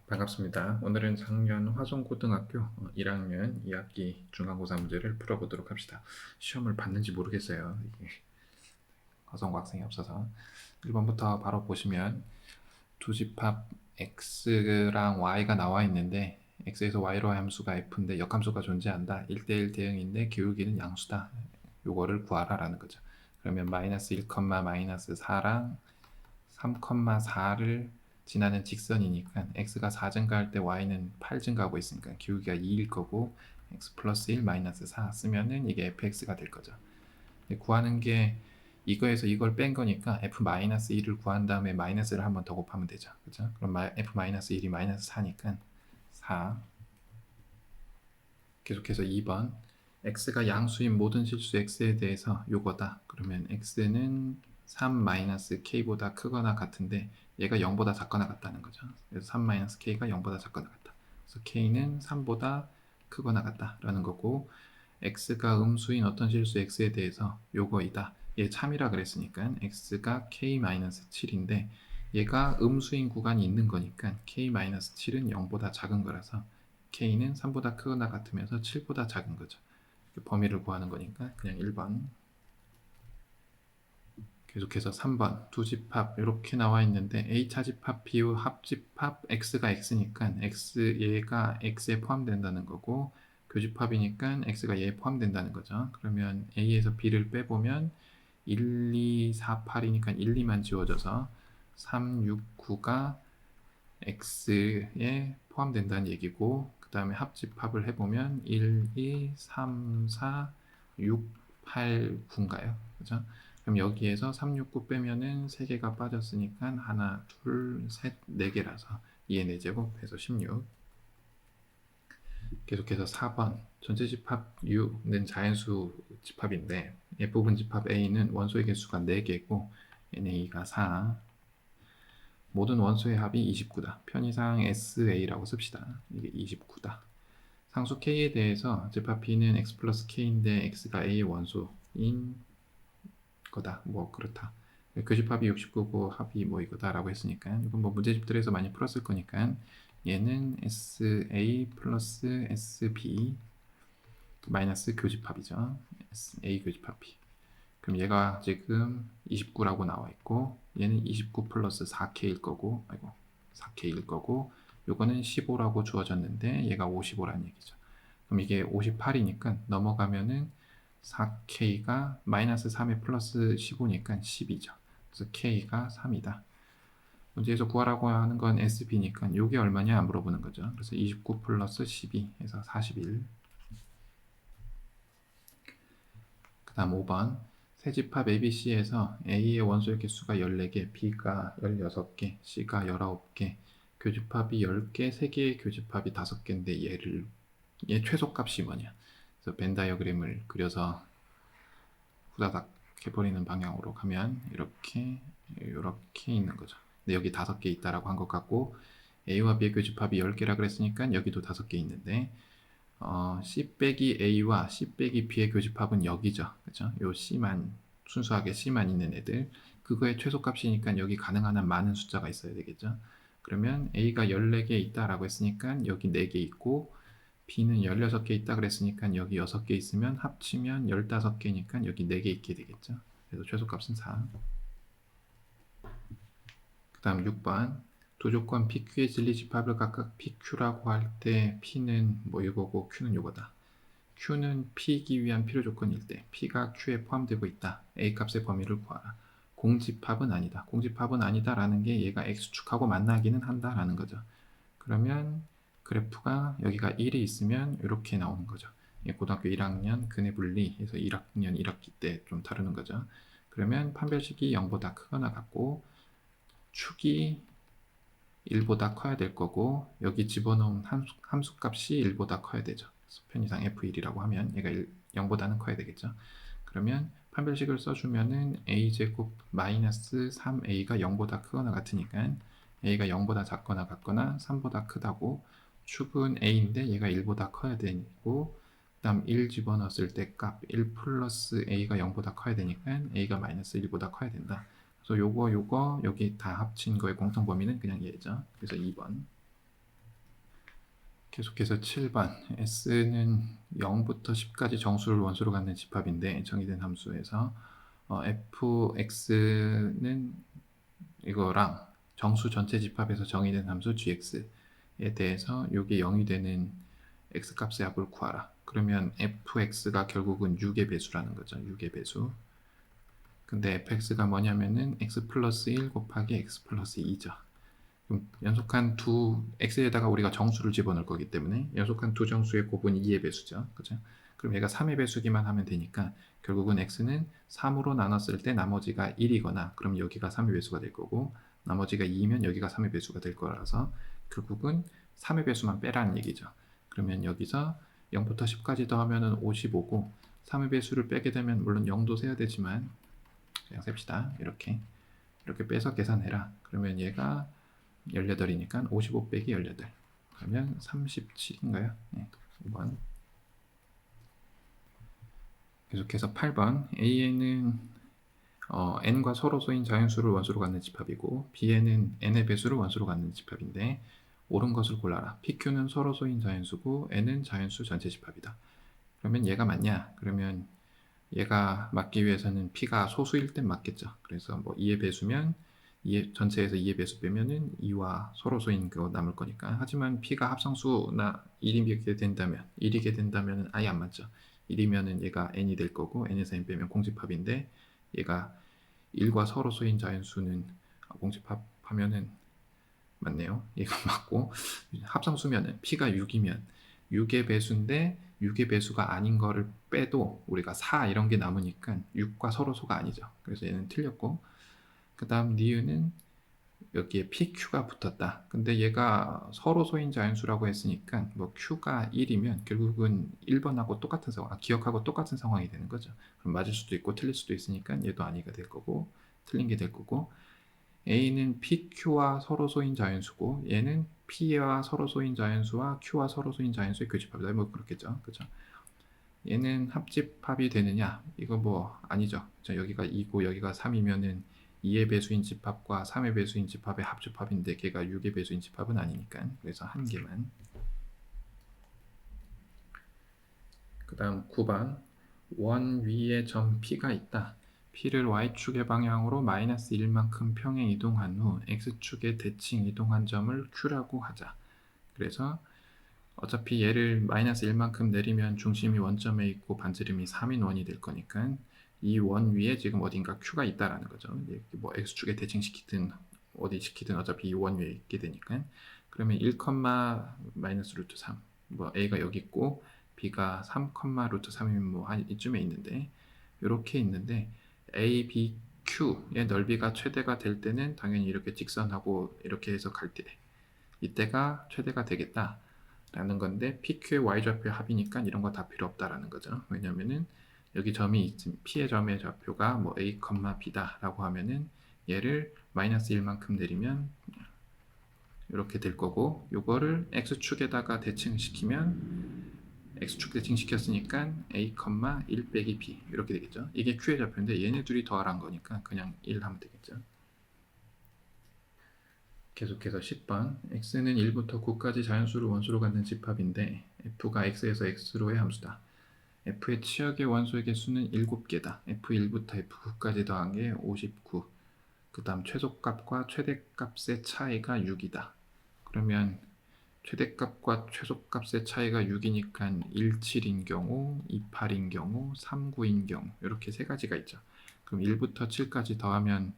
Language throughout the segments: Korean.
반갑습니다. 오늘은 작년 화성고등학교 1학년 2학기 중간고사 문제를 풀어보도록 합시다. 시험을 봤는지 모르겠어요. 이게 화성고 학생이 없어서. 1번부터 바로 보시면 두 집합 x랑 y가 나와 있는데 x에서 y로 함수가 f인데 역함수가 존재한다. 1대1 대응인데 기울기는 양수다. 요거를 구하라 라는 거죠. 그러면 마이너스 1, 마이너스 4랑 3,4를 지나는 직선이니까 x가 4 증가할 때 y는 8 증가하고 있으니까 기울기가 2일 거고 x 플러스 1 마이너스 4 쓰면은 이게 fx가 될 거죠. 구하는 게 이거에서 이걸 뺀 거니까 f 마이너스 1을 구한 다음에 마이너스를 한 번 더 곱하면 되죠. 그죠? 그럼 f 마이너스 1이 마이너스 4니까 4. 계속해서 2번 x가 양수인 모든 실수 x에 대해서 요거다. 그러면 x는 3-k보다 크거나 같은데 얘가 0보다 작거나 같다는 거죠. 그래서 3-k가 0보다 작거나 같다. 그래서 k는 3보다 크거나 같다라는 거고 x가 음수인 어떤 실수 x에 대해서 요거이다. 얘 참이라 그랬으니까 x가 k-7인데 얘가 음수인 구간이 있는 거니까 k-7은 0보다 작은 거라서 k는 3보다 크거나 같으면서 7보다 작은 거죠. 범위를 구하는 거니까 그냥 1번. 계속해서 3번 두 집합 이렇게 나와 있는데 A차 집합, B의 합집합, X가 X니까 얘가 X에 포함된다는 거고 교집합이니까 X가 얘에 포함된다는 거죠. 그러면 A에서 B를 빼보면 1, 2, 4, 8이니까 1, 2만 지워져서 3, 6, 9가 X에 포함된다는 얘기고 그 다음에 합집합을 해보면 1, 2, 3, 4, 6, 8, 9인가요? 그죠? 그럼 여기에서 3, 6, 9 빼면은 3개가 빠졌으니까 하나, 둘, 셋, 4개라서 2의 4제곱 해서 16. 계속해서 4번 전체 집합 U는 자연수 집합인데 F분 집합 A는 원소의 개수가 4개고 NA가 4. 모든 원소의 합이 29다. 편의상 SA라고 씁시다. 이게 29다. 상수 K에 대해서 집합 B는 X 플러스 K인데 X가 A의 원소인 거다. 뭐 그렇다. 교집합이 69고 합이 뭐 이거다 라고 했으니까 이건 뭐 문제집들에서 많이 풀었을 거니까 얘는 SA 플러스 SB 마이너스 교집합이죠. A 교집합 B. 그럼 얘가 지금 29라고 나와 있고 얘는 29 플러스 4K일 거고 4K일 거고 요거는 15라고 주어졌는데 얘가 55라는 얘기죠. 그럼 이게 58이니까 넘어가면은 4K가 마이너스 3에 플러스 15니까 10이죠. 그래서 K가 3이다. 문제에서 구하라고 하는 건 SB니까 요게 얼마냐 물어보는 거죠. 그래서 29 플러스 12 해서 41. 그 다음 5번 세집합 ABC에서 A의 원소의 개수가 14개, B가 16개, C가 19개, 교집합이 10개, 3개의 교집합이 5개인데 얘 최소값이 뭐냐. 그래서 벤 다이어그램을 그려서 후다닥 해버리는 방향으로 가면 이렇게 있는 거죠. 근데 여기 5개 있다라고 한 것 같고 A와 B의 교집합이 10개라 그랬으니까 여기도 5개 있는데 C 빼기 A와 C 빼기 B의 교집합은 여기죠. 그죠? 요 C만, 순수하게 C만 있는 애들. 그거의 최소값이니까 여기 가능한 한 많은 숫자가 있어야 되겠죠. 그러면 A가 14개 있다라고 했으니까 여기 4개 있고, B는 16개 있다 그랬으니까 여기 6개 있으면 합치면 15개니까 여기 4개 있게 되겠죠. 그래서 최소값은 4. 그 다음 6번. 두 조건 PQ의 진리집합을 각각 PQ라고 할 때 P는 뭐 이거고 Q는 이거다. Q는 P이기 위한 필요 조건일 때 P가 Q에 포함되고 있다. A 값의 범위를 구하라. 공집합은 아니다. 공집합은 아니다라는 게 얘가 X축하고 만나기는 한다라는 거죠. 그러면 그래프가 여기가 1이 있으면 이렇게 나오는 거죠. 고등학교 1학년 근해 분리해서 1학년 1학기 때 좀 다루는 거죠. 그러면 판별식이 0보다 크거나 같고 축이 1보다 커야 될 거고 여기 집어넣은 함수값이 1보다 커야 되죠. 그래서 편의상 F1이라고 하면 얘가 0보다는 커야 되겠죠. 그러면 판별식을 써주면은 a제곱 마이너스 3a가 0보다 크거나 같으니까 a가 0보다 작거나 같거나 3보다 크다고 축은 a인데 얘가 1보다 커야 되고 그 다음 1 집어넣었을 때 값 1 플러스 a가 0보다 커야 되니까 a가 마이너스 1보다 커야 된다. 그래서 요거 여기 다 합친 거의 공통 범위는 그냥 얘죠. 그래서 2번. 계속해서 7번 S는 0부터 10까지 정수를 원소로 갖는 집합인데 정의된 함수에서 fx는 이거랑 정수 전체 집합에서 정의된 함수 gx에 대해서 이게 0이 되는 x값의 합을 구하라. 그러면 fx가 결국은 6의 배수라는 거죠. 6의 배수. 근데 fx가 뭐냐면은 x 플러스 1 곱하기 x 플러스 2죠. 그럼 연속한 두 x에다가 우리가 정수를 집어넣을 거기 때문에 연속한 두 정수의 곱은 2의 배수죠. 그죠? 그럼 얘가 3의 배수기만 하면 되니까 결국은 x는 3으로 나눴을 때 나머지가 1이거나 그럼 여기가 3의 배수가 될 거고 나머지가 2면 여기가 3의 배수가 될 거라서 결국은 3의 배수만 빼라는 얘기죠. 그러면 여기서 0부터 10까지 더하면 55고 3의 배수를 빼게 되면 물론 0도 세야 되지만 그냥 셉시다. 이렇게 빼서 계산해라. 그러면 얘가 18이니까 55 빼기 18 그러면 37인가요? 네, 5번. 계속해서 8번 A에는 n과 서로소인 자연수를 원소로 갖는 집합이고 B에는 n의 배수를 원소로 갖는 집합인데 옳은 것을 골라라. PQ는 서로소인 자연수고 n은 자연수 전체 집합이다. 그러면 얘가 맞냐? 그러면 얘가 맞기 위해서는 P가 소수일 땐 맞겠죠. 그래서 뭐 2의 배수면 2의, 전체에서 2의 배수 빼면은 2와 서로소인 그거 남을 거니까. 하지만 P가 합성수나 1이게 된다면 아예 안 맞죠. 1이면은 얘가 n이 될 거고 n에서 n 빼면 공집합인데 얘가 1과 서로소인 자연수는 공집합하면은 맞네요. 얘가 맞고 합성수면은 P가 6이면 6의 배수인데 6의 배수가 아닌 거를 빼도 우리가 4 이런 게 남으니까 6과 서로소가 아니죠. 그래서 얘는 틀렸고 그 다음 니은은 여기에 PQ가 붙었다. 근데 얘가 서로소인 자연수라고 했으니까 뭐 Q가 1이면 결국은 1번하고 똑같은 상황, 기억하고 똑같은 상황이 되는 거죠. 그럼 맞을 수도 있고 틀릴 수도 있으니까 얘도 아니가 될 거고 틀린 게 될 거고 A는 PQ와 서로소인 자연수고 얘는 P와 서로소인 자연수와 Q와 서로소인 자연수의 교집합이다. 뭐 그렇겠죠. 그죠? 얘는 합집합이 되느냐? 이거 뭐 아니죠. 여기가 2고 여기가 3이면은 2의 배수인 집합과 3의 배수인 집합의 합집합인데 걔가 6의 배수인 집합은 아니니까 그래서 한 개만. 그 다음 9번 원 위에 점 P가 있다. P를 Y축의 방향으로 마이너스 1만큼 평행 이동한 후 X축의 대칭 이동한 점을 Q라고 하자. 그래서 어차피 얘를 마이너스 1만큼 내리면 중심이 원점에 있고 반지름이 3인 원이 될 거니까 이 원 위에 지금 어딘가 Q가 있다라는 거죠. 뭐 X축에 대칭시키든 어디 시키든 어차피 이 원 위에 있게 되니까 그러면 1, 마이너스 루트 3 뭐 A가 여기 있고 B가 3, 루트 3이면 뭐 한 이쯤에 있는데 이렇게 있는데 A, B, Q의 넓이가 최대가 될 때는 당연히 이렇게 직선하고 이렇게 해서 갈 때 이때가 최대가 되겠다 라는 건데 PQ의 Y좌표 합이니까 이런 거 다 필요 없다라는 거죠. 왜냐면은 여기 점이 있으면 P의 점의 좌표가 뭐 A, B다 라고 하면은 얘를 마이너스 1만큼 내리면 이렇게 될 거고 요거를 X축에다가 대칭시키면 X축 대칭시켰으니까 A, 1 빼기 B 이렇게 되겠죠. 이게 Q의 좌표인데 얘네 둘이 더하란 거니까 그냥 1 하면 되겠죠. 계속해서 10번 x는 1부터 9까지 자연수를 원소로 갖는 집합인데 f가 x에서 x로의 함수다. f의 치역의 원소의 개수는 7개다. f1부터 f9까지 더한 게 59. 그 다음 최소값과 최대값의 차이가 6이다. 그러면 최대값과 최소값의 차이가 6이니까 17인 경우, 28인 경우, 39인 경우 이렇게 세 가지가 있죠. 그럼 1부터 7까지 더하면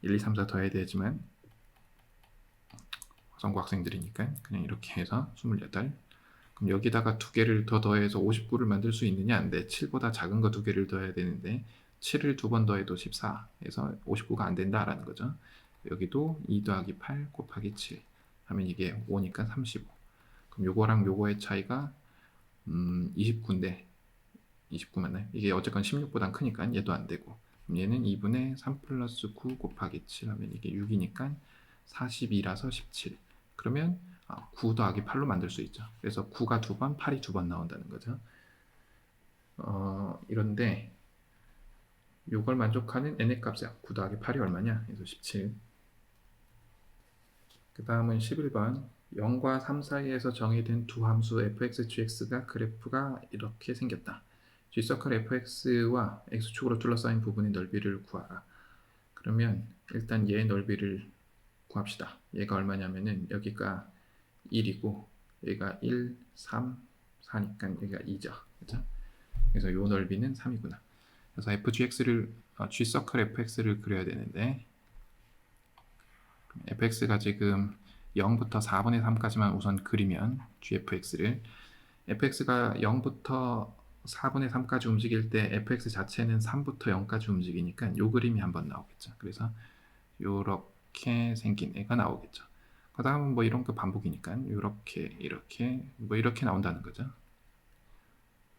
1, 2, 3, 4 더해야 되지만 성고 학생들이니까 그냥 이렇게 해서 28. 그럼 여기다가 두 개를 더 더해서 59를 만들 수 있느냐? 안 돼. 7보다 작은 거 두 개를 더해야 되는데 7을 두 번 더해도 14 해서 59가 안 된다라는 거죠. 여기도 2 더하기 8 곱하기 7 하면 이게 5니까 35. 그럼 요거랑 요거의 차이가 29인데 29 맞나요? 이게 어쨌건 16보단 크니까 얘도 안 되고 그럼 얘는 2분의 3 플러스 9 곱하기 7 하면 이게 6이니까 42라서 17. 그러면 9 더하기 8로 만들 수 있죠. 그래서 9가 2번, 8이 2번 나온다는 거죠. 이런데 이걸 만족하는 n의 값이야. 9 더하기 8이 얼마냐? 그래서 17. 그 다음은 11번 0과 3 사이에서 정의된 두 함수 fx, gx가 그래프가 이렇게 생겼다. G서클 fx와 x축으로 둘러싸인 부분의 넓이를 구하라. 그러면 일단 얘의 넓이를 구합시다. 얘가 얼마냐면은 여기가 1이고 여기가 1, 3, 4니까 여기가 2죠. 그죠? 그래서 이 넓이는 3이구나. 그래서 fgx를 g서클 fx를 그려야 되는데 fx가 지금 0부터 4분의 3까지만 우선 그리면 gfx를 fx가 0부터 4분의 3까지 움직일 때 fx 자체는 3부터 0까지 움직이니까 요 그림이 한번 나오겠죠. 그래서 요렇게 생긴 애가 나오겠죠. 그 다음은 뭐 이런 거 반복이니까 요렇게 이렇게 뭐 이렇게 나온다는 거죠.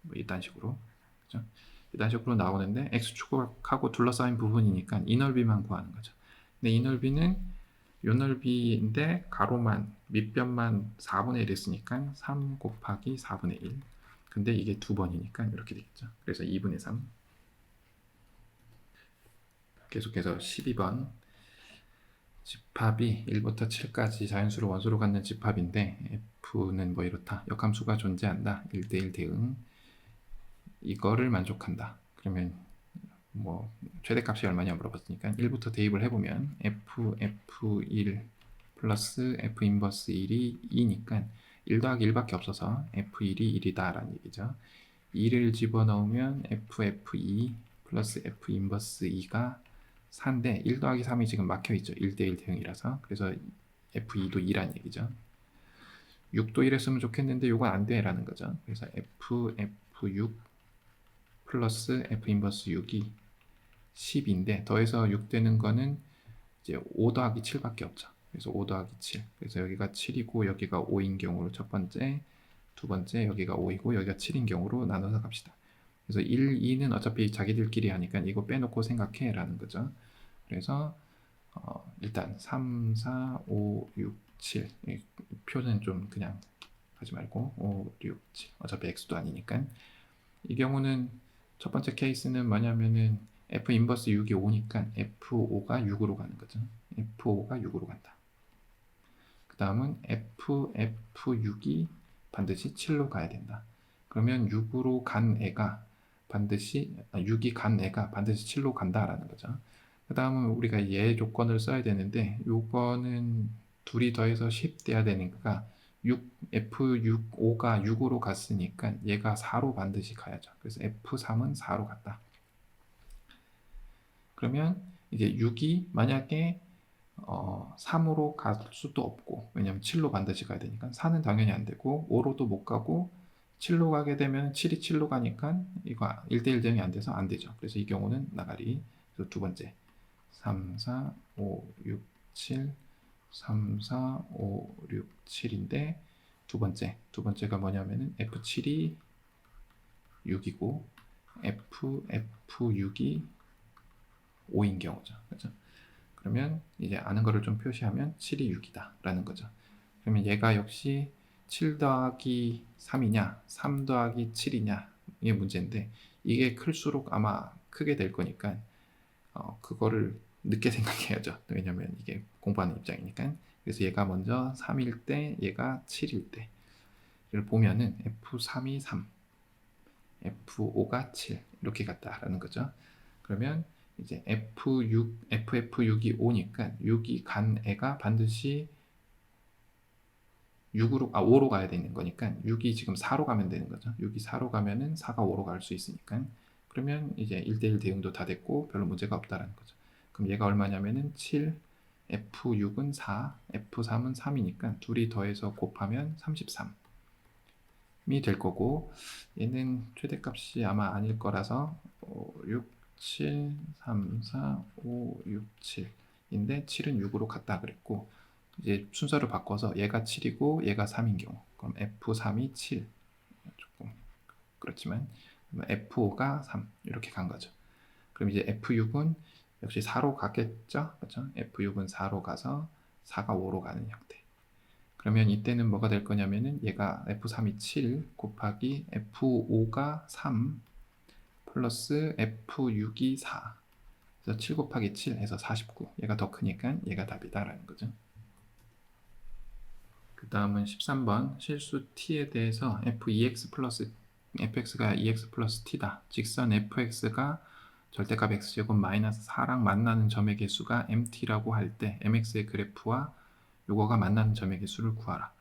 뭐 이딴 식으로 그죠? 이딴 식으로 나오는데 x축하고 둘러싸인 부분이니까 이 넓이만 구하는 거죠. 근데 이 넓이는 요 넓이인데 가로만 밑변만 4분의 1 했으니까 3 곱하기 4분의 1. 근데 이게 두 번이니까 이렇게 되겠죠. 그래서 2분의 3. 계속해서 12번 집합이 1부터 7까지 자연수로 원소로 갖는 집합인데 f는 뭐 이렇다. 역함수가 존재한다. 1대1 대응. 이거를 만족한다. 그러면 뭐 최대값이 얼마냐 물어봤으니까 1부터 대입을 해보면 f1 플러스 f 인버스 1이 2니까 1 더하기 1밖에 없어서 f1이 1이다 라는 얘기죠. 2를 집어넣으면 ff2 플러스 f 인버스 2가 4인데 1 더하기 3이 지금 막혀있죠. 1대1 대응이라서. 그래서 f2도 2란 얘기죠. 6도 이랬으면 좋겠는데 이건 안 돼 라는 거죠. 그래서 f6 플러스 f 인버스 6이 10인데 더해서 6 되는 거는 이제 5 더하기 7밖에 없죠. 그래서 5 더하기 7. 그래서 여기가 7이고 여기가 5인 경우로 첫 번째, 두 번째 여기가 5이고 여기가 7인 경우로 나눠서 갑시다. 그래서 1, 2는 어차피 자기들끼리 하니까 이거 빼놓고 생각해 라는 거죠. 그래서 일단 3, 4, 5, 6, 7 표는 좀 그냥 하지 말고 5, 6, 7 어차피 x도 아니니까 이 경우는 첫 번째 케이스는 뭐냐면은 f 인버스 6이 5니까 f5가 6으로 가는 거죠. f5가 6으로 간다. 그 다음은 f6이 반드시 7로 가야 된다. 그러면 6으로 간 애가 반드시 6이 간 애가 반드시 7로 간다라는 거죠. 그 다음은 우리가 얘 조건을 써야 되는데 요거는 둘이 더해서 10 돼야 되니까 6, F5가 6으로 갔으니까 얘가 4로 반드시 가야죠. 그래서 F3은 4로 갔다. 그러면 이제 6이 만약에 3으로 갈 수도 없고 왜냐면 7로 반드시 가야 되니까 4는 당연히 안 되고 5로도 못 가고 7로 가게 되면 7이 7로 가니까 이거 1대1 대응이 안 돼서 안 되죠. 그래서 이 경우는 나가리. 그래서 두 번째 3, 4, 5, 6, 7 3, 4, 5, 6, 7인데 두 번째가 뭐냐면은 F7이 6이고 F6이 5인 경우죠. 그죠? 그러면 이제 아는 거를 좀 표시하면 7이 6이다 라는 거죠. 그러면 얘가 역시 7 더하기 3이냐 3 더하기 7이냐 이게 문제인데 이게 클수록 아마 크게 될 거니까 그거를 늦게 생각해야죠. 왜냐면 이게 공부하는 입장이니까. 그래서 얘가 먼저 3일 때 얘가 7일 때를 보면은 F3이 3 F5가 7 이렇게 갔다라는 거죠. 그러면 이제 FF6이 5니까 6이 간 애가 반드시 5로 가야 되는 거니까 6이 지금 4로 가면 되는 거죠. 6이 4로 가면은 4가 5로 갈 수 있으니까 그러면 이제 1대1 대응도 다 됐고 별로 문제가 없다라는 거죠. 그럼 얘가 얼마냐면은 7, F6은 4, F3은 3이니까 둘이 더해서 곱하면 33이 될 거고 얘는 최대값이 아마 아닐 거라서 6, 7, 3, 4, 5, 6, 7인데 7은 6으로 갔다 그랬고 이제 순서를 바꿔서 얘가 7이고 얘가 3인 경우 그럼 F3이 7 조금 그렇지만 F5가 3 이렇게 간 거죠. 그럼 이제 F6은 역시 4로 갔겠죠? 그렇죠? F6은 4로 가서 4가 5로 가는 형태. 그러면 이때는 뭐가 될 거냐면은 얘가 F3이 7 곱하기 F5가 3 플러스 F6이 4. 그래서 7 곱하기 7 해서 49. 얘가 더 크니까 얘가 답이다라는 거죠. 그 다음은 13번 실수 t에 대해서 fx가 2x 플러스 t다. 직선 fx가 절대값 x제곱 마이너스 4랑 만나는 점의 개수가 mt라고 할 때 mx의 그래프와 요거가 만나는 점의 개수를 구하라.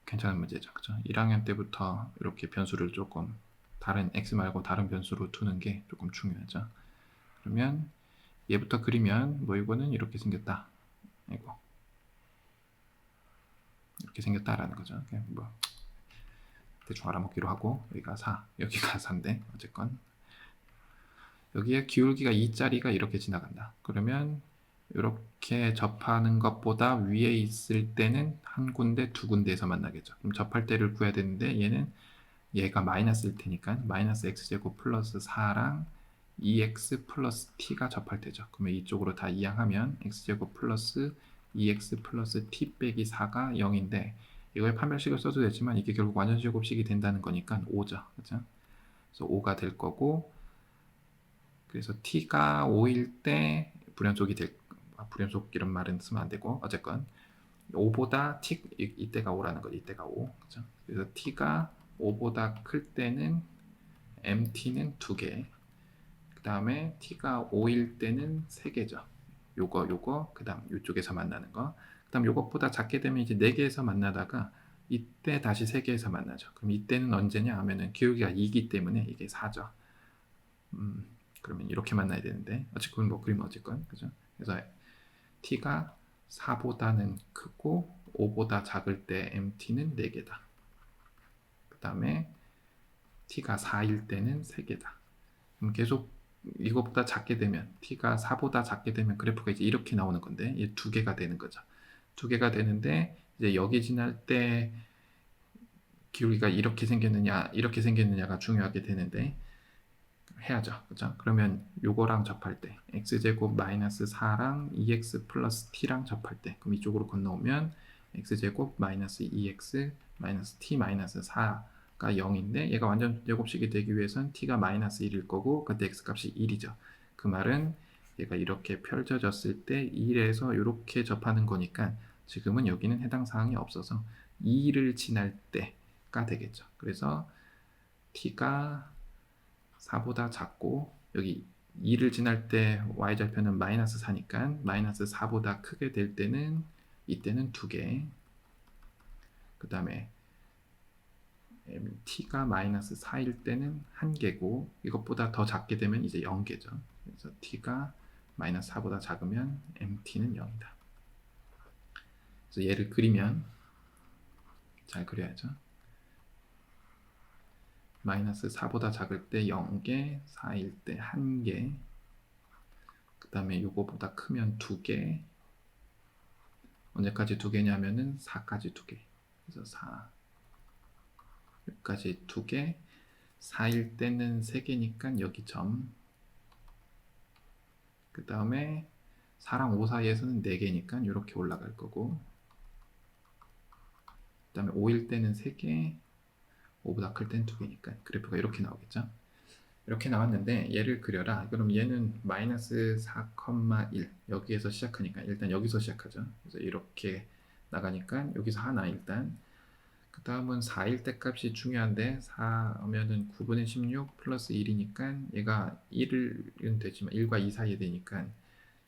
괜찮은 문제죠. 그죠? 1학년 때부터 이렇게 변수를 조금 다른 x 말고 다른 변수로 두는 게 조금 중요하죠. 그러면 얘부터 그리면 뭐 이거는 이렇게 생겼다. 이거 이렇게 생겼다라는 거죠. 그냥 뭐 대충 알아먹기로 하고 여기가 4, 여기가 4인데 어쨌건 여기에 기울기가 2짜리가 이렇게 지나간다. 그러면 이렇게 접하는 것보다 위에 있을 때는 한 군데, 두 군데에서 만나겠죠. 그럼 접할 때를 구해야 되는데 얘가 마이너스일 테니까 마이너스 x제곱 플러스 4랑 2x 플러스 t가 접할 때죠. 그러면 이쪽으로 다 이항하면 x제곱 플러스 2x 플러스 t 빼기 4가 0인데 이거에 판별식을 써도 되지만 이게 결국 완전제곱식이 된다는 거니까 5죠. 그렇죠? 그래서 5가 될 거고 그래서 t가 5일 때 불연속이 불연속 이런 말은 쓰면 안 되고 어쨌건 5보다 t 이때가 5라는 거죠. 이때가 5. 그렇죠? 그래서 t가 5보다 클 때는 mt는 2개. 그 다음에 t가 5일 때는 3개죠. 요거 그 다음 이쪽에서 만나는 거. 그 다음 요것보다 작게 되면 이제 4개에서 만나다가 이때 다시 3개에서 만나죠. 그럼 이때는 언제냐 하면은 기울기가 2기 때문에 이게 4죠. 그러면 이렇게 만나야 되는데 어쨌건 뭐 그림 어쨌건 그죠? 그래서 t가 4보다는 크고 5보다 작을 때 mt는 4개다. 그 다음에 t가 4일 때는 3개다. 그럼 계속 이것보다 작게 되면 t가 4보다 작게 되면 그래프가 이제 이렇게 나오는 건데 이게 2개가 되는 거죠. 2개가 되는데 이제 여기 지날 때 기울기가 이렇게 생겼느냐가 중요하게 되는데 해야죠. 그죠? 그러면 요거랑 접할 때 x제곱 마이너스 4랑 2x 플러스 t랑 접할 때 그럼 이쪽으로 건너오면 x제곱 마이너스 2x 마이너스 t 마이너스 4가 0인데 얘가 완전 제곱식이 되기 위해선 t가 마이너스 1일 거고 그때 x값이 1이죠. 그 말은 얘가 이렇게 펼쳐졌을 때 1에서 이렇게 접하는 거니까 지금은 여기는 해당 사항이 없어서 2를 지날 때가 되겠죠. 그래서 t가 4보다 작고 여기 2를 지날 때 y절편은 마이너스 4니까 마이너스 4보다 크게 될 때는 이때는 2개 그 다음에 t가 마이너스 4일 때는 1개고 이것보다 더 작게 되면 이제 0개죠. 그래서 t가 마이너스 4보다 작으면 mt는 0이다. 그래서 얘를 그리면 잘 그려야죠. 마이너스 4보다 작을 때 0개, 4일 때 1개, 그 다음에 이거보다 크면 2개, 언제까지 2개냐면은 4까지 2개. 그래서 4, 여기까지 2개, 4일 때는 3개니까 여기 점, 그 다음에 4랑 5 사이에서는 4개니까 이렇게 올라갈 거고, 그 다음에 5일 때는 3개, 5보다 클 때는 2개니까 그래프가 이렇게 나오겠죠. 이렇게 나왔는데 얘를 그려라. 그럼 얘는 마이너스 4,1 여기에서 시작하니까 일단 여기서 시작하죠. 그래서 이렇게 나가니까 여기서 하나 일단 그 다음은 4일 때 값이 중요한데 4면은 9분의 16 플러스 1이니까 얘가 1은 되지만 1과 2 사이에 되니까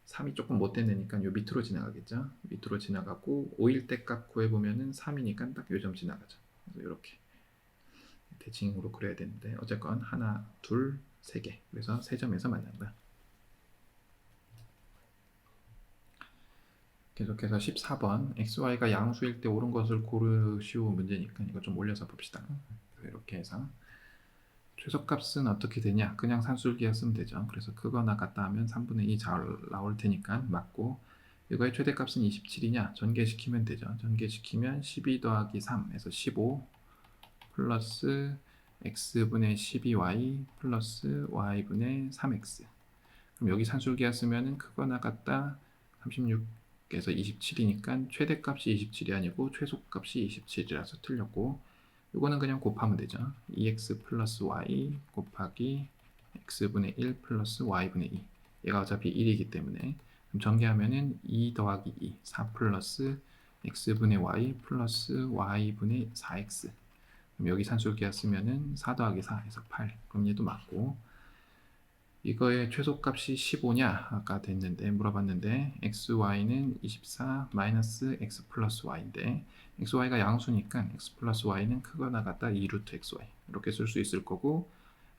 3이 조금 못 되니까 요 밑으로 지나가겠죠. 밑으로 지나가고 5일 때 값 구해보면은 3이니까 딱 요점 지나가죠. 그래서 이렇게 대칭으로 그려야 되는데 어쨌건 하나, 둘, 세 개. 그래서 3점에서 만난다. 계속해서 14번 xy가 양수일 때 옳은 것을 고르시오 문제니까 이거 좀 올려서 봅시다. 이렇게 해서 최소값은 어떻게 되냐? 그냥 산술기였으면 되죠. 그래서 그거나 같다 하면 3분의 2 잘 나올 테니까 맞고 이거의 최대값은 27이냐? 전개시키면 되죠. 전개시키면 12 더하기 3에서 15 플러스 x분의 12y 플러스 y분의 3x. 그럼 여기 산술기였으면 크거나 같다 36에서 27이니까 최대값이 27이 아니고 최소값이 27이라서 틀렸고 이거는 그냥 곱하면 되죠. 2x 플러스 y 곱하기 x분의 1 플러스 y분의 2. 얘가 어차피 1이기 때문에 그럼 전개하면은 2 더하기 2 4 플러스 x분의 y 플러스 y분의 4x. 그럼 여기 산술기하 쓰면은 4 더하기 4 해서 8. 그럼 얘도 맞고, 이거의 최소값이 15냐? 아까 됐는데 물어봤는데 x, y는 24 마이너스 x 플러스 y인데 x, y가 양수니까 x 플러스 y는 크거나 같다 2 루트 x, y 이렇게 쓸 수 있을 거고,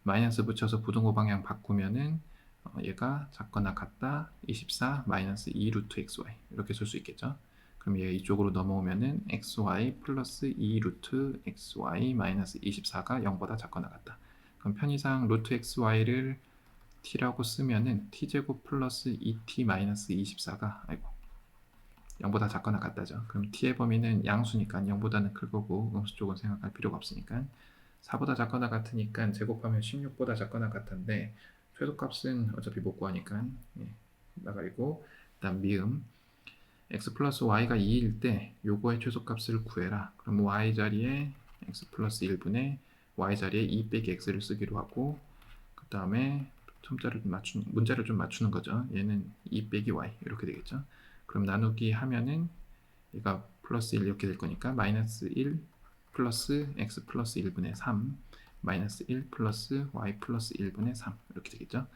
마이너스 붙여서 부등호 방향 바꾸면은 얘가 작거나 같다 24 마이너스 2 루트 x, y 이렇게 쓸 수 있겠죠. 그럼 얘 이쪽으로 넘어오면은 x, y 플러스 2 루트 x, y 마이너스 24가 0보다 작거나 같다. 그럼 편의상 루트 x, y를 t라고 쓰면은 t제곱 플러스 2t 마이너스 24가 0보다 작거나 같다죠. 그럼 t의 범위는 양수니까 0보다는 클 거고 음수 쪽은 생각할 필요가 없으니까 4보다 작거나 같으니까 제곱하면 16보다 작거나 같은데 최소값은 어차피 못 구하니까 나가리고, 그다음 미음 x 플러스 y가 2일 때 요거의 최소값을 구해라. 그럼 y 자리에 x 플러스 1분의 y 자리에 2 빼기 x를 쓰기로 하고, 그 다음에 문자를 좀 맞추는 거죠. 얘는 2 빼기 y 이렇게 되겠죠. 그럼 나누기 하면은 얘가 플러스 1 이렇게 될 거니까 마이너스 1 플러스 x 플러스 1분의 3 마이너스 1 플러스 y 플러스 1분의 3 이렇게 되겠죠.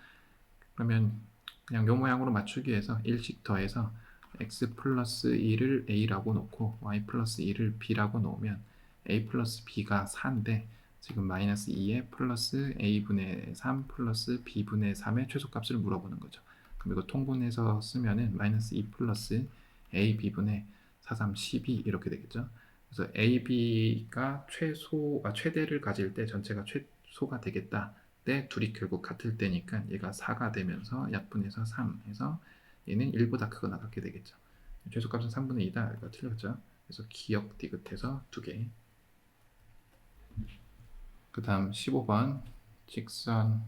그러면 그냥 요 모양으로 맞추기 위해서 1씩 더해서 x 플러스 1을 a라고 놓고 y 플러스 1을 b라고 놓으면 a 플러스 b가 4인데 지금 마이너스 2에 플러스 a분의 3 플러스 b분의 3의 최소값을 물어보는 거죠. 그럼 이거 통분해서 쓰면은 마이너스 2 플러스 a b분의 4, 3, 12 이렇게 되겠죠. 그래서 a, b가 최대를 가질 때 전체가 최소가 되겠다 때 둘이 결국 같을 때니까 얘가 4가 되면서 약분해서 3 해서 얘는 1보다 크거나 같게 되겠죠. 최소값은 3분의 2다. 이거 틀렸죠. 그래서 기억 디귿해서 2개. 그 다음 15번 직선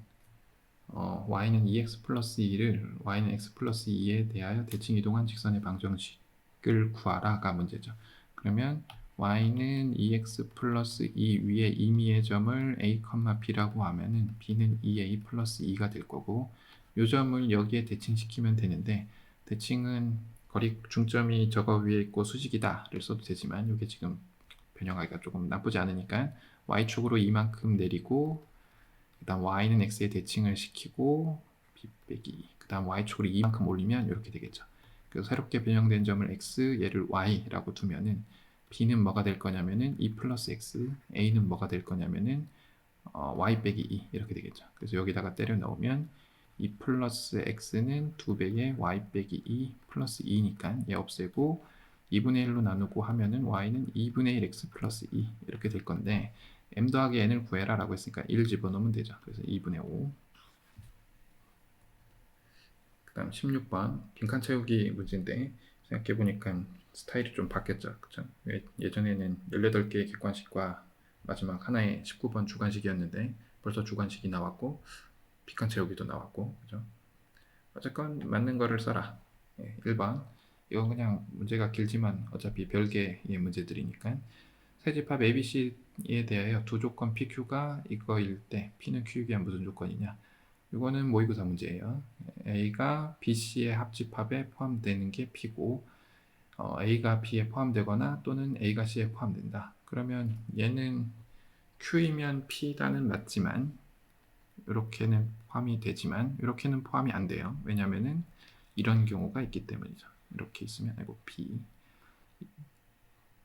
y는 2x 플러스 2를 y는 x 플러스 2에 대하여 대칭 이동한 직선의 방정식을 구하라가 문제죠. 그러면 y는 2x 플러스 2 위에 임의의 점을 a, b라고 하면은 b는 2a 플러스 2가 될 거고, 요 점을 여기에 대칭시키면 되는데 대칭은 거리 중점이 저거 위에 있고 수직이다를 써도 되지만 이게 지금 변형하기가 조금 나쁘지 않으니까 y축으로 이만큼 내리고 그 다음 y는 x에 대칭을 시키고 b 빼기 그 다음 y축으로 이만큼 올리면 이렇게 되겠죠. 그래서 새롭게 변형된 점을 x, 얘를 y라고 두면은 b는 뭐가 될 거냐면은 2 플러스 x, a는 뭐가 될 거냐면은 y 빼기 2 이렇게 되겠죠. 그래서 여기다가 때려 넣으면 2 플러스 x는 2배의 y 빼기 2 플러스 2니까 얘 없애고 2분의 1로 나누고 하면은 y는 2분의 1 x 플러스 2 이렇게 될 건데 m 더하기 n을 구해라 라고 했으니까 1 집어넣으면 되죠. 그래서 2분의 5. 그 다음 16번 빈칸 채우기 문제인데 생각해보니까 스타일이 좀 바뀌었죠. 그쵸? 예전에는 18개의 객관식과 마지막 하나의 19번 주관식이었는데 벌써 주관식이 나왔고 빈칸 채우기도 나왔고, 그죠? 어쨌건 맞는 거를 써라. 1번 이건 그냥 문제가 길지만 어차피 별개의 문제들이니까 세 집합 ABC에 대하여 두 조건 PQ가 이거일 때 P는 Q에 대한 무슨 조건이냐, 이거는 모의고사 문제예요. A가 BC의 합집합에 포함되는 게 P고 A가 B에 포함되거나 또는 A가 C에 포함된다. 그러면 얘는 Q이면 P다는 맞지만 이렇게는 포함이 되지만 이렇게는 포함이 안 돼요. 왜냐면은 이런 경우가 있기 때문이죠. 이렇게 있으면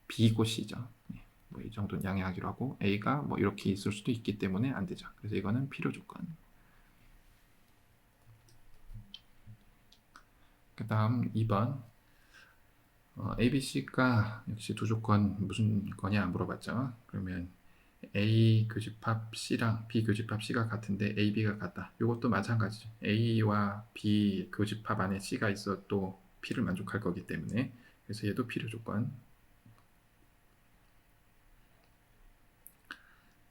B고 C죠. 뭐 이 정도는 양해하기로 하고 A가 뭐 이렇게 있을 수도 있기 때문에 안 되죠. 그래서 이거는 필요 조건. 그 다음 2번 ABC가 역시 두 조건 무슨 거냐 물어봤죠. 그러면 A 교집합 C랑 B 교집합 C가 같은데 A, B가 같다. 이것도 마찬가지죠. A와 B 교집합 안에 C가 있어 또 P를 만족할 거기 때문에 그래서 얘도 필요 조건.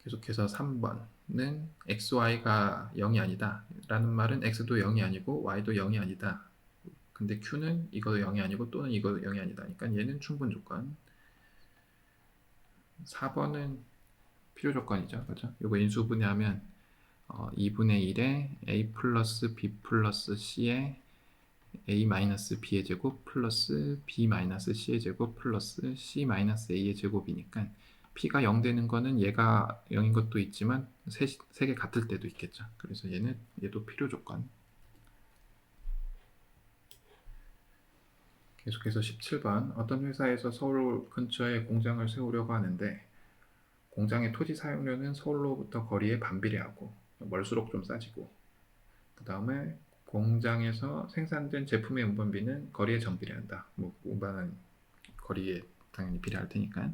계속해서 3번은 XY가 0이 아니다 라는 말은 X도 0이 아니고 Y도 0이 아니다. 근데 Q는 이거도 0이 아니고 또는 이거도 0이 아니다. 그러니까 얘는 충분 조건. 4번은 필요 조건이죠. 그죠? 이거 인수분해하면 2분의 1에 A 플러스 B 플러스 C에 a-b의 제곱 플러스 b-c의 제곱 플러스 c-a의 제곱이니까 p가 0 되는 거는 얘가 0인 것도 있지만 세 개 같을 때도 있겠죠. 그래서 얘도 필요 조건. 계속해서 17번. 어떤 회사에서 서울 근처에 공장을 세우려고 하는데 공장의 토지 사용료는 서울로부터 거리에 반비례하고 멀수록 좀 싸지고, 그 다음에 공장에서 생산된 제품의 운반비는 거리에 정비례한다. 뭐 운반은 거리에 당연히 비례할 테니까.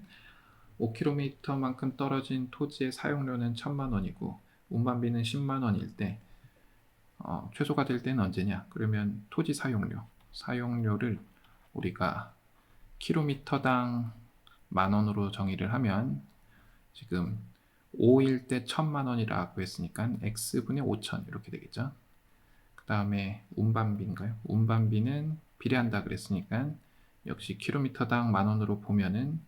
5km만큼 떨어진 토지의 사용료는 1,000만 원이고 운반비는 10만 원일 때 최소가 될 때는 언제냐? 그러면 토지 사용료를 우리가 킬로미터당 만 원으로 정의를 하면 지금 5일 때 1,000만 원이라고 했으니까 x분의 5,000 이렇게 되겠죠. 그 다음에 운반비인가요? 운반비는 비례한다 그랬으니까 역시 킬로미터당 만 원으로 보면은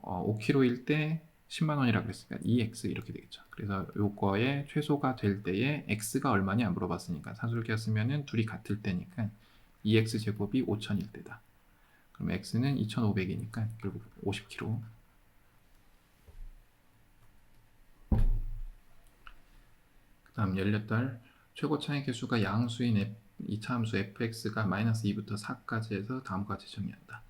5km일 때 10만 원이라 그랬으니까 2x 이렇게 되겠죠. 그래서 요거의 최소가 될 때에 x가 얼마냐 물어봤으니까 사술기였으면은 둘이 같을 때니까 2x 제곱이 5,000일 때다. 그럼 x는 2,500이니까 결국 50km. 그 다음 18. 최고 차이 개수가 양수인 2차 함수 fx가 -2부터 4까지 해서 다음과 같이 정의한다.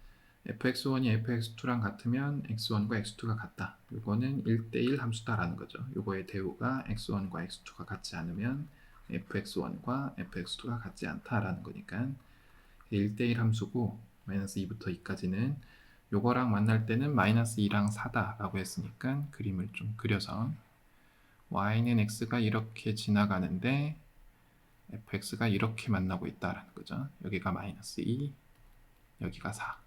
fx1이 fx2랑 같으면 x1과 x2가 같다. 이거는 1대1 함수다라는 거죠. 이거의 대우가 x1과 x2가 같지 않으면 fx1과 fx2가 같지 않다라는 거니까 1대1 함수고 -2부터 2까지는 요거랑 만날 때는 -2랑 4다라고 했으니까 그림을 좀 그려서 y는 x가 이렇게 지나가는데 fx가 이렇게 만나고 있다라는 거죠. 여기가 -2, 여기가 4.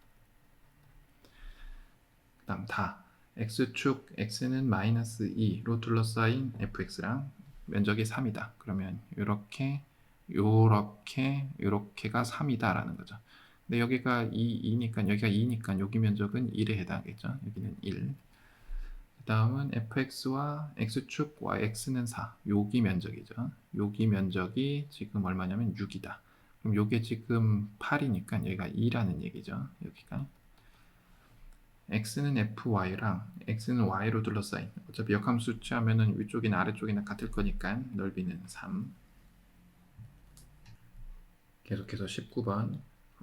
그 다음 다 x축 x는 -2로 둘러싸인 fx랑 면적이 3이다. 그러면 요렇게가 3이다 라는 거죠. 근데 여기가 2니까 여기가 2니까 여기 면적은 1에 해당하겠죠. 여기는 1. 그 다음은 fx와 x축 yx는 4. 여기 면적이죠. 여기 면적이 지금 얼마냐면 6이다. 그럼 요게 지금 8이니까 여기가 2라는 얘기죠. 여기가 x는 fy랑 x는 y로 둘러싸인, 어차피 역함수 취하면은 위쪽이나 아래쪽이나 같을 거니까 넓이는 3. 계속해서 19번.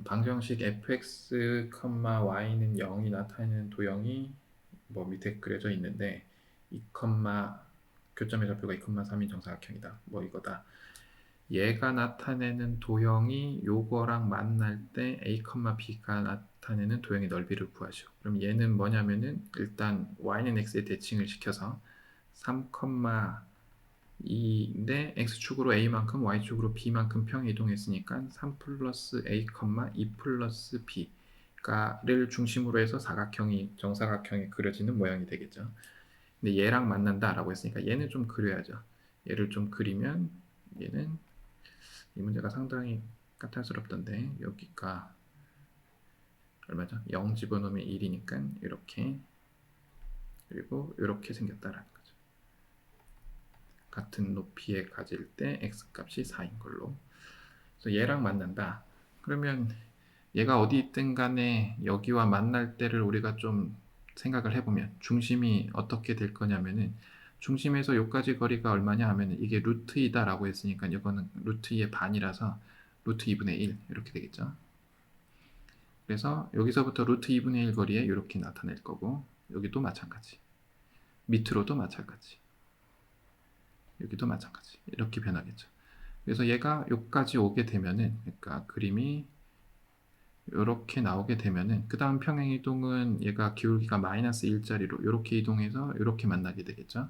방정식 fx, y는 0이 나타내는 도형이 뭐 밑에 그려져 있는데 2, 교점의 좌표가 2,3인 정사각형이다. 뭐 이거다. 얘가 나타내는 도형이 요거랑 만날 때 a, b가 나타내는 도형의 넓이를 구하시오. 그럼 얘는 뭐냐면은 일단 y는 x에 대칭을 시켜서 3,2인데 x축으로 a만큼 y축으로 b만큼 평에 이동했으니까 3 플러스 a, 2 플러스 b를 중심으로 해서 정사각형이 그려지는 모양이 되겠죠. 근데 얘랑 만난다라고 했으니까 얘는 좀 그려야죠. 얘를 좀 그리면 얘는, 이 문제가 상당히 까탈스럽던데 여기가 얼마죠? 0 집어넣으면 1이니까 이렇게, 그리고 이렇게 생겼다라는 거죠. 같은 높이에 가질 때 x값이 4인 걸로. 그래서 얘랑 만난다. 그러면 얘가 어디 있든 간에 여기와 만날 때를 우리가 좀 생각을 해보면 중심이 어떻게 될 거냐면은, 중심에서 여기까지 거리가 얼마냐 하면은 이게 루트 2다 라고 했으니까 이거는 루트 2의 반이라서 루트 2분의 1 이렇게 되겠죠. 그래서 여기서부터 루트 2분의 1 거리에 이렇게 나타낼 거고, 여기도 마찬가지, 밑으로도 마찬가지, 여기도 마찬가지 이렇게 변하겠죠. 그래서 얘가 여기까지 오게 되면은, 그러니까 그림이 이렇게 나오게 되면은 그 다음 평행이동은 얘가 기울기가 -1짜리로 이렇게 이동해서 이렇게 만나게 되겠죠.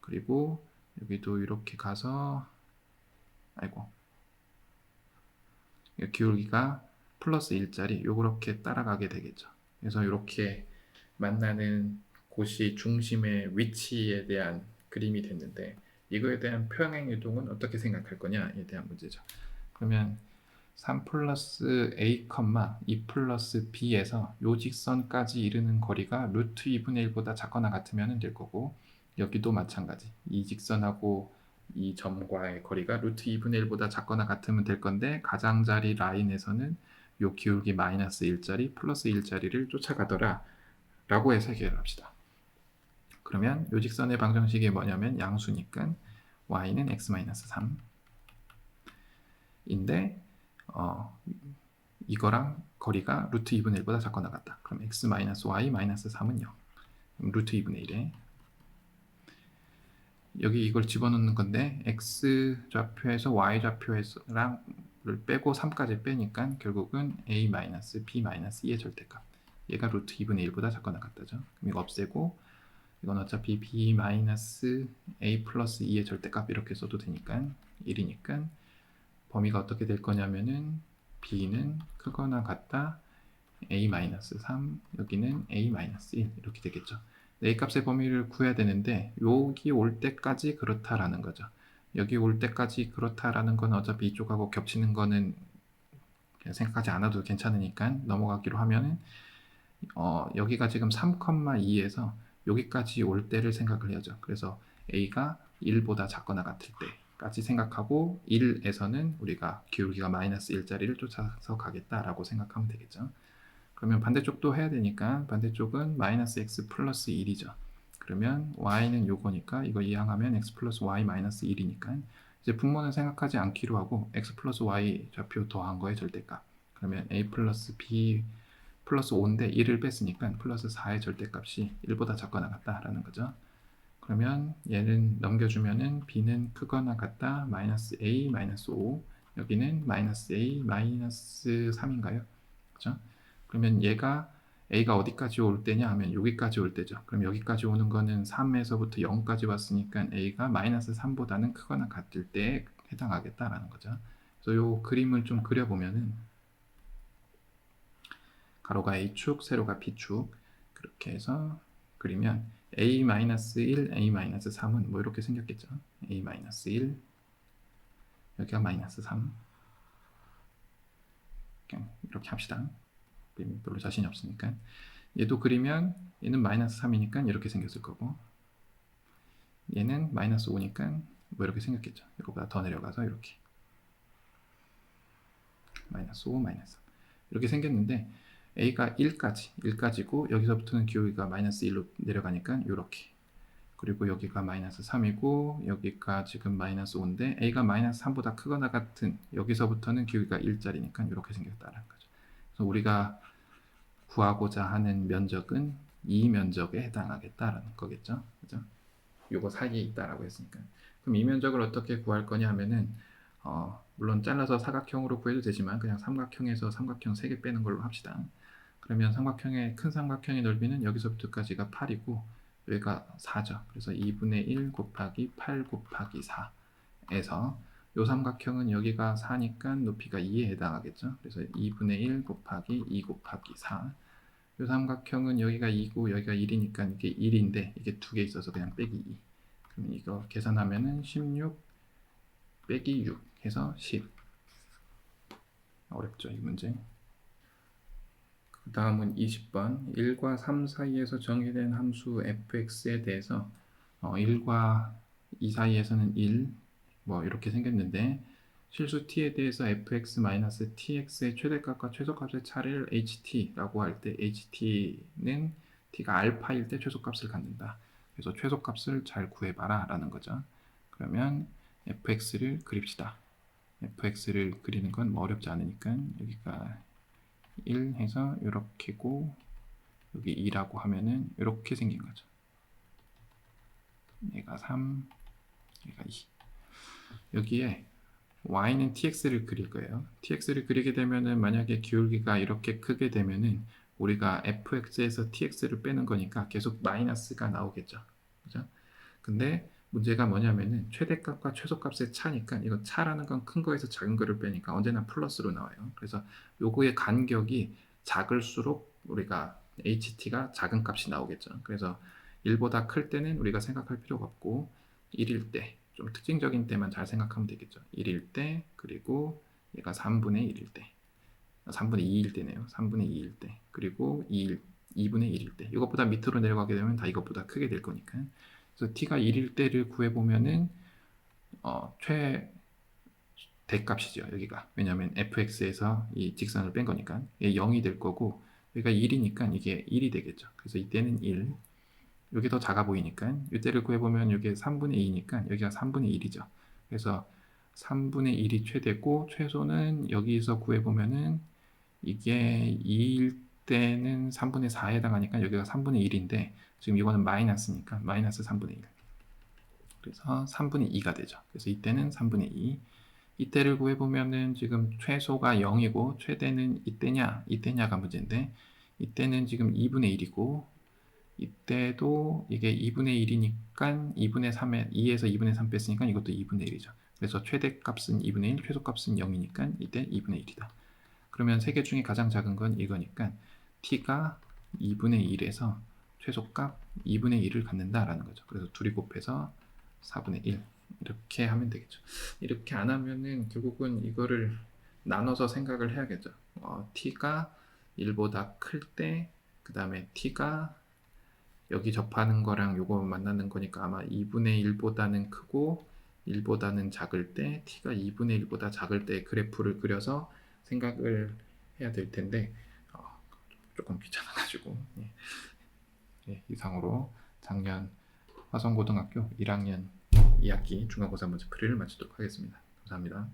그리고 여기도 이렇게 가서, 아이고, 기울기가 플러스 1짜리 요렇게 따라가게 되겠죠. 그래서 이렇게 만나는 곳이 중심의 위치에 대한 그림이 됐는데, 이거에 대한 평행이동은 어떻게 생각할 거냐에 대한 문제죠. 그러면 3 플러스 a, 2 플러스 b에서 요 직선까지 이르는 거리가 루트 2분의 1보다 작거나 같으면 될 거고, 여기도 마찬가지. 이 직선하고 이 점과의 거리가 루트 2분의 1보다 작거나 같으면 될 건데 가장자리 라인에서는 요 기울기 마이너스 1짜리 플러스 1짜리를 쫓아가더라 라고 해서 해결합시다. 그러면 요 직선의 방정식이 뭐냐면 양수니까 y는 x-3 인데 이거랑 거리가 루트 2분의 1보다 작거나 같다. 그럼 x-y-3은 0. 루트 2분의 1에 여기 이걸 집어넣는 건데 x 좌표에서 y 좌표에서랑 를 빼고 3까지 빼니까 결국은 a-b-2의 절대값 얘가 루트 2분의 1보다 작거나 같다죠. 그럼 이거 없애고 이건 어차피 b-a 플러스 2의 절대값 이렇게 써도 되니까 1이니까 범위가 어떻게 될 거냐면은 b는 크거나 같다 a-3 여기는 a-1 이렇게 되겠죠. a 값의 범위를 구해야 되는데 여기 올 때까지 그렇다라는 거죠. 여기 올 때까지 그렇다라는 건 어차피 이쪽하고 겹치는 거는 그냥 생각하지 않아도 괜찮으니까 넘어가기로 하면은 여기가 지금 3,2에서 여기까지 올 때를 생각을 해야죠. 그래서 a가 1보다 작거나 같을 때까지 생각하고 1에서는 우리가 기울기가 마이너스 1짜리를 쫓아서 가겠다라고 생각하면 되겠죠. 그러면 반대쪽도 해야 되니까 반대쪽은 마이너스 x 플러스 1이죠. 그러면 y는 요거니까 이거 이항하면 x 플러스 y 마이너스 1이니까 이제 분모는 생각하지 않기로 하고 x 플러스 y 좌표 더한 거의 절대값 그러면 a 플러스 b 플러스 5인데 1을 뺐으니까 플러스 4의 절대값이 1보다 작거나 같다라는 거죠. 그러면 얘는 넘겨주면은 b는 크거나 같다 마이너스 a 마이너스 5 여기는 마이너스 a 마이너스 3인가요? 그죠? 그러면 얘가 a가 어디까지 올 때냐 하면 여기까지 올 때죠. 그럼 여기까지 오는 거는 3에서부터 0까지 왔으니까 a가 마이너스 3보다는 크거나 같을 때에 해당하겠다라는 거죠. 그래서 이 그림을 좀 그려보면은 가로가 a축, 세로가 b축 그렇게 해서 그리면 a-1, a-3은 뭐 이렇게 생겼겠죠. a-1 여기가 마이너스 3 이렇게 합시다. 별로 자신이 없으니까 얘도 그리면 얘는 마이너스 3이니까 이렇게 생겼을 거고 얘는 마이너스 5니까 뭐 이렇게 생겼겠죠. 이거보다 더 내려가서 이렇게 마이너스 5 마이너스 3 이렇게 생겼는데 a가 1까지고 여기서부터는 기울기가 마이너스 1로 내려가니까 이렇게 그리고 여기가 마이너스 3이고 여기가 지금 마이너스 5인데 a가 마이너스 3보다 크거나 같은 여기서부터는 기울기가 1짜리니까 이렇게 생겼다는 거죠. 그래서 우리가 구하고자 하는 면적은 이 면적에 해당하겠다라는 거겠죠. 그죠? 요거 사이에 있다라고 했으니까. 그럼 이 면적을 어떻게 구할 거냐 하면은 물론 잘라서 사각형으로 구해도 되지만 그냥 삼각형에서 삼각형 3개 빼는 걸로 합시다. 그러면 큰 삼각형의 넓이는 여기서부터까지가 8이고 여기가 4죠. 그래서 2분의 1 곱하기 8 곱하기 4에서 요 삼각형은 여기가 4니까 높이가 2에 해당하겠죠. 그래서 2분의 1 곱하기 2 곱하기 4. 요 삼각형은 여기가 2고 여기가 1이니까 이게 1인데 이게 2개 있어서 그냥 빼기 2. 그럼 이거 계산하면은 16 빼기 6 해서 10. 어렵죠, 이 문제. 그 다음은 20번 1과 3 사이에서 정의된 함수 fx에 대해서 1과 2 사이에서는 1, 뭐 이렇게 생겼는데 실수 t에 대해서 fx-tx의 최대값과 최소값의 차를 ht라고 할 때 ht는 t가 알파일 때 최소값을 갖는다. 그래서 최소값을 잘 구해봐라 라는 거죠. 그러면 fx를 그립시다. fx를 그리는 건 뭐 어렵지 않으니까 여기가 1 해서 이렇게고 여기 2라고 하면은 이렇게 생긴 거죠. 얘가 3, 얘가 2. 여기에 y는 tx를 그릴 거예요. tx를 그리게 되면은 만약에 기울기가 이렇게 크게 되면은 우리가 fx에서 tx를 빼는 거니까 계속 마이너스가 나오겠죠. 그죠? 근데 문제가 뭐냐면은 최대값과 최소값의 차니까 이거 차라는 건 큰 거에서 작은 거를 빼니까 언제나 플러스로 나와요. 그래서 요거의 간격이 작을수록 우리가 ht가 작은 값이 나오겠죠. 그래서 1보다 클 때는 우리가 생각할 필요가 없고 1일 때 좀 특징적인 때만 잘 생각하면 되겠죠. 1일 때 그리고 얘가 3분의 1일 때 3분의 2일 때네요. 3분의 2일 때 그리고 2분의 1일 때 이것보다 밑으로 내려가게 되면 다 이것보다 크게 될 거니까 그래서 t가 1일 때를 구해보면은 최대값이죠. 여기가. 왜냐하면 fx에서 이 직선을 뺀 거니까 이게 0이 될 거고 여기가 1이니까 이게 1이 되겠죠. 그래서 이때는 1. 여기 더 작아 보이니까 이때를 구해보면 이게 3분의 2니까 여기가 3분의 1이죠. 그래서 3분의 1이 최대고 최소는 여기서 구해보면은 이게 2일 때는 3분의 4에 해당하니까 여기가 3분의 1인데 지금 이거는 마이너스니까 마이너스 3분의 1. 그래서 3분의 2가 되죠. 그래서 이때는 3분의 2. 이때를 구해보면은 지금 최소가 0이고 최대는 이때냐가 문제인데 이때는 지금 2분의 1이고 이때도 이게 2분의 1이니까 2분의 3에 2에서 2분의 3 뺐으니까 이것도 2분의 1이죠. 그래서 최대값은 2분의 1, 최소값은 0이니까 이때 2분의 1이다. 그러면 세 개 중에 가장 작은 건 이거니까 t가 2분의 1에서 최소값 2분의 1을 갖는다라는 거죠. 그래서 둘이 곱해서 4분의 1 이렇게 하면 되겠죠. 이렇게 안 하면은 결국은 이거를 나눠서 생각을 해야겠죠. t가 1보다 클 때 그 다음에 t가 여기 접하는 거랑 요거 만나는 거니까 아마 2분의 1보다는 크고 1보다는 작을 때 t가 2분의 1보다 작을 때 그래프를 그려서 생각을 해야 될 텐데 조금 귀찮아가지고 이상으로 작년 화성고등학교 1학년 2학기 중간고사 문제풀이를 마치도록 하겠습니다. 감사합니다.